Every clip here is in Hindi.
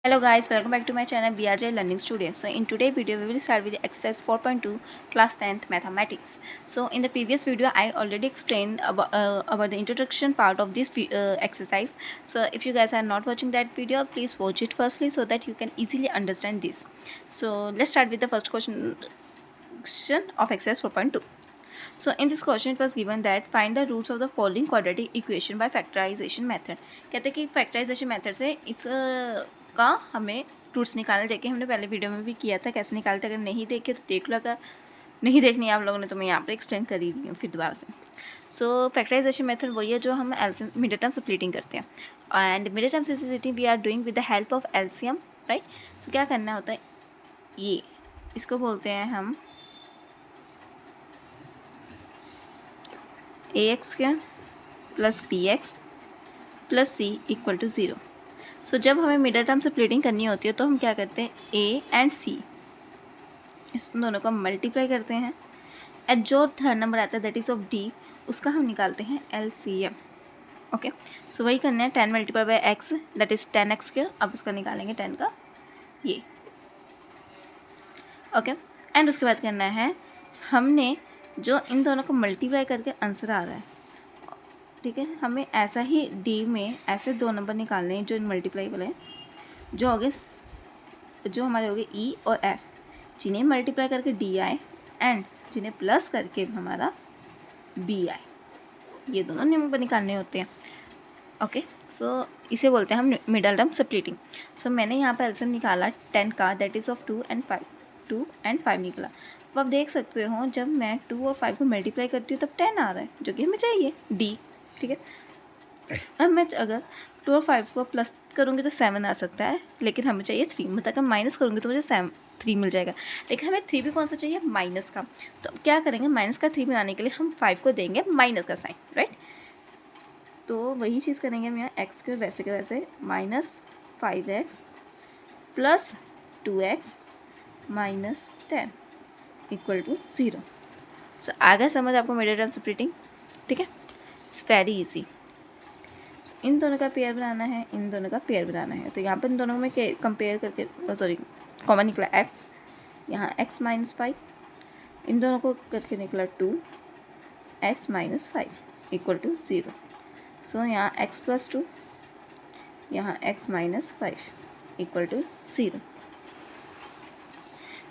Hello guys, welcome back to my channel BRJ Learning Studio. So in today's video we will start with exercise 4.2 class 10th mathematics. So in the previous video I already explained about the introduction part of this exercise. So if you guys are not watching that video, please watch it firstly so that you can easily understand this. So let's start with the first question of exercise 4.2. So in this question it was given that find the roots of the following quadratic equation by factorization method. कहते हैं कि factorization method से इस का हमें रूट्स निकालने जाके हमने पहले वीडियो में भी किया था कैसे निकालते। अगर नहीं देखे तो देख लो, अगर नहीं देखनी है आप लोगों ने तो मैं यहाँ पर एक्सप्लेन कर ही रही हूँ फिर दोबारा से। सो फैक्टराइजेशन मेथड वही है जो हम एल्सियम मिडिल टर्म स्प्लिटिंग करते हैं and middle term splitting we are doing with the help of एल्सियम, राइट। सो क्या करना होता है, ये इसको बोलते हैं हम a x square plus b x plus c equal to zero. So जब हमें मिडिल टर्म से स्प्लिटिंग करनी होती है तो हम क्या करते हैं, ए एंड सी इस दोनों को मल्टीप्लाई करते हैं एंड जो थर्ड नंबर आता है दैट इज़ ऑफ डी, उसका हम निकालते हैं एलसीएम। ओके, सो वही करना है 10 multiply by x that is 10x square. अब उसका निकालेंगे 10 का ये, ओके। एंड उसके बाद करना है हमने जो इन दोनों को मल्टीप्लाई करके आंसर आ रहा है, ठीक है, हमें ऐसा ही डी में ऐसे दो नंबर निकालने हैं जो मल्टीप्लाई वाले हैं, जो हो गए जो हमारे हो गए ई और एफ, जिन्हें मल्टीप्लाई करके डी आए एंड जिन्हें प्लस करके हमारा बी आए, ये दोनों नंबर निकालने होते हैं। ओके, सो इसे बोलते हैं हम मिडल टर्म स्प्लिटिंग। सो मैंने यहाँ पर एल्सियम निकाला 10 का दैट इज़ ऑफ 2 एंड 5 निकला। अब आप देख सकते हो जब मैं 2 और 5 को मल्टीप्लाई करती हूँ तब 10 आ रहा है जो कि हमें चाहिए डी, ठीक है। अब मैं अगर 2 और 5 को प्लस करूँगी तो 7 आ सकता है, लेकिन हमें चाहिए 3, मतलब अगर माइनस करूँगी तो मुझे 3 मिल जाएगा, लेकिन हमें 3 भी कौन सा चाहिए, माइनस का। तो क्या करेंगे, माइनस का 3 बनाने के लिए हम 5 को देंगे माइनस का साइन, राइट। तो वही चीज़ करेंगे हम यहाँ एक्स के वैसे के वैसे minus 5x plus 2x minus 10 equal to 0। So आ गया समझ आपको मिडिल टर्म स्प्लिटिंग, ठीक है, इट्स वेरी इजी। इन दोनों का पेयर बनाना है, इन दोनों का पेयर बनाना है, तो यहाँ पर इन दोनों में कंपेयर करके सॉरी कॉमन निकला x, यहाँ x माइनस 5, इन दोनों को करके निकला 2x माइनस 5 इक्वल टू 0। सो यहाँ x प्लस 2, यहाँ x माइनस 5 इक्वल टू 0।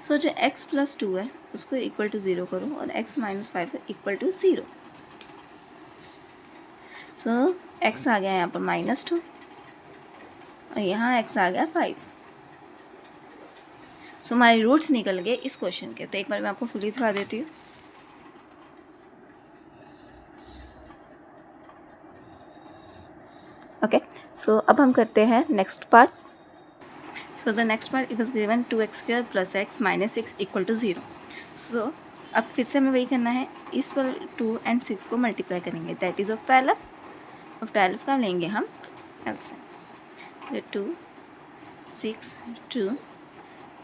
सो जो x प्लस 2 है उसको इक्वल टू 0 करो और x minus 5 equal to 0। So x आ गया यहाँ पर -2 और यहाँ x आ गया 5। सो हमारे रूट्स निकल गए इस क्वेश्चन के। तो एक बार मैं आपको फुली दिखा देती हूँ। ओके, सो अब हम करते हैं next part. So the next part it was given 2x square plus x minus 6 equal to 0। So अब फिर से हमें वही करना है, इस वाले 2 एंड 6 को मल्टीप्लाई करेंगे दैट इज़ ऑफ 12। और 12 का लेंगे हम एल्सियम, 2 6 2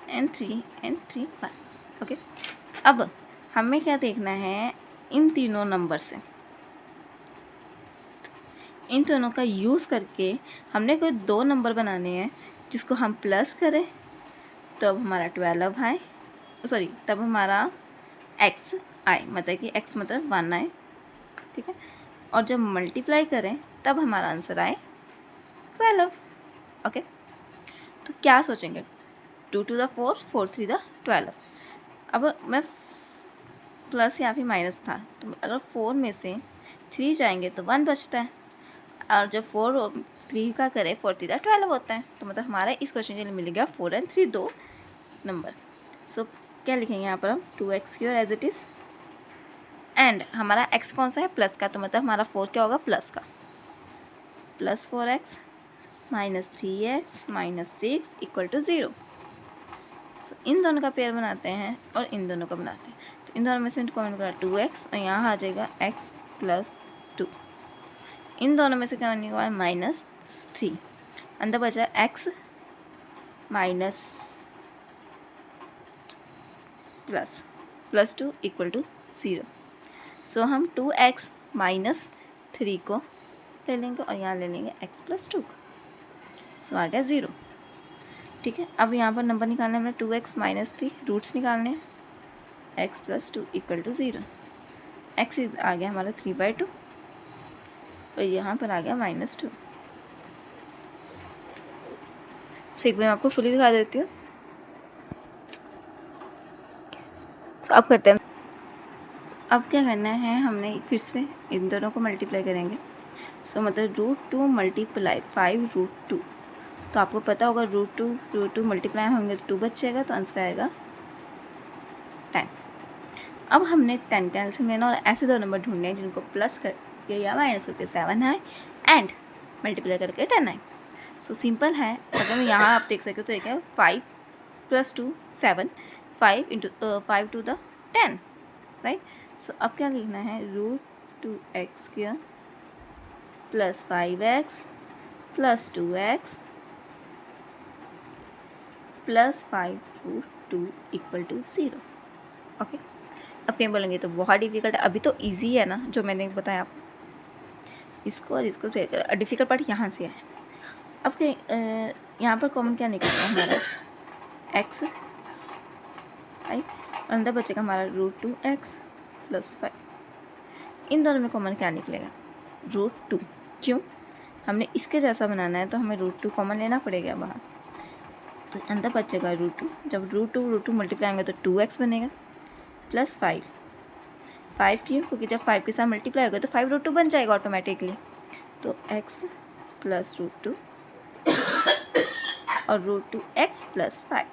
एंड 3 1। ओके, अब हमें क्या देखना है, इन तीनों नंबर से इन दोनों का यूज़ करके हमने कोई दो नंबर बनाने हैं जिसको हम प्लस करें तब हमारा 12 आए, सॉरी तब हमारा x आए, मतलब कि x मतलब 1 आए, ठीक है। और जब मल्टीप्लाई करें तब हमारा आंसर आए 12। ओके, तो क्या सोचेंगे, 2 to the 4 4 3 the 12। अब मैं प्लस या फिर माइनस था, तो अगर 4 में से 3 जाएंगे तो 1 बचता है, और जब 4 और 3 का करें 4 3 the 12 होता है। तो मतलब हमारा इस क्वेश्चन के लिए मिलेगा 4 and 3 दो नंबर। सो क्या लिखेंगे यहाँ पर हम, 2x square as it is and हमारा x कौन सा है, प्लस का, तो मतलब हमारा 4 क्या होगा, प्लस का, plus 4x minus 3x minus 6 equal to 0। So इन दोनों का पेयर बनाते हैं और इन दोनों का बनाते हैं, तो इन दोनों में से कॉमन करा 2x और यहाँ आ जाएगा x प्लस 2। इन दोनों में से क्या निकला, -3, अंदर बचा x minus plus 2 equal to 0। So हम 2x माइनस 3 को ले लेंगे और यहाँ ले लेंगे x प्लस 2 को, तो आ गया 0। ठीक है, अब यहाँ पर नंबर निकालना है हमने 2x माइनस 3, रूट्स निकालने हैं, x plus 2 equal to 0। x आ गया हमारा 3/2 और यहाँ पर आ गया -2। सो एक बार मैं आपको फुली दिखा देती हूँ। तो अब करते हैं, अब क्या करना है, हमने फिर से इन दोनों को मल्टीप्लाई करेंगे। सो मतलब √2 मल्टीप्लाई 5√2, तो आपको पता होगा √2 मल्टीप्लाई होंगे तो 2 बचेगा, तो आंसर आएगा 10। अब हमने 10 का एलसीएम लेना और ऐसे दो नंबर ढूंढने हैं जिनको प्लस करके या माइनस करके 7 आए एंड मल्टीप्लाई करके 10 आए। सो सिंपल है, अगर यहाँ आप देख सकते हो तो एक है 5 + 2 7, 5 to the 10, राइट। सो अब क्या लिखना है, √2x² + 5x + 2x + 5√2 equal to 0। Okay, अब कहीं बोलेंगे तो बहुत डिफिकल्ट है, अभी तो इजी है ना जो मैंने बताया आपको, इसको और इसको डिफिकल्ट पार्ट यहाँ से है। अब कहीं यहाँ पर कॉमन क्या निकलेगा हमारा, x, राइट, अंदर बचेगा हमारा √2x + 5। इन दोनों में कॉमन क्या निकलेगा, √2। क्यों, हमने इसके जैसा बनाना है तो हमें √2 कॉमन लेना पड़ेगा बाहर, तो अंदर बचेगा √2। जब √2 मल्टीप्लाई होंगे तो 2x बनेगा + 5 क्यों, क्योंकि जब 5 के साथ मल्टीप्लाई होगा तो 5√2 बन जाएगा ऑटोमेटिकली, तो x + √2 और √2x + 5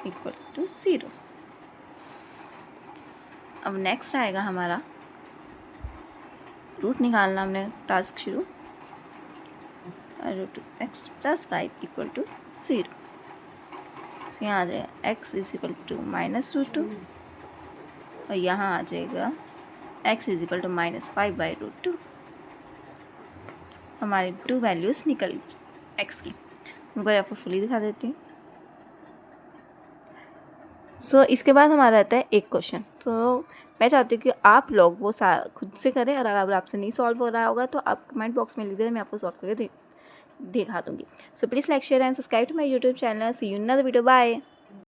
इक्वल टू 0। अब नेक्स्ट आएगा हमारा रूट निकालना, हमने टास्क शुरू, √2x + 5 इक्वल टू 0। तो यहाँ आ जाएगा x = -√2 और यहाँ आ जाएगा x = -5/√2। हमारी 2 वैल्यूज़ निकल गई x की। मैं आपको फुली दिखा देती हूँ। सो इसके बाद हमारा रहता है एक क्वेश्चन। तो मैं चाहती हूँ कि आप लोग वो खुद से करें, और अगर आपसे नहीं सॉल्व हो रहा होगा तो आप कमेंट बॉक्स में लिख दें, मैं आपको सॉल्व करके दिखा दूँगी। So please like, share and subscribe to my YouTube channel. See you in another video, bye.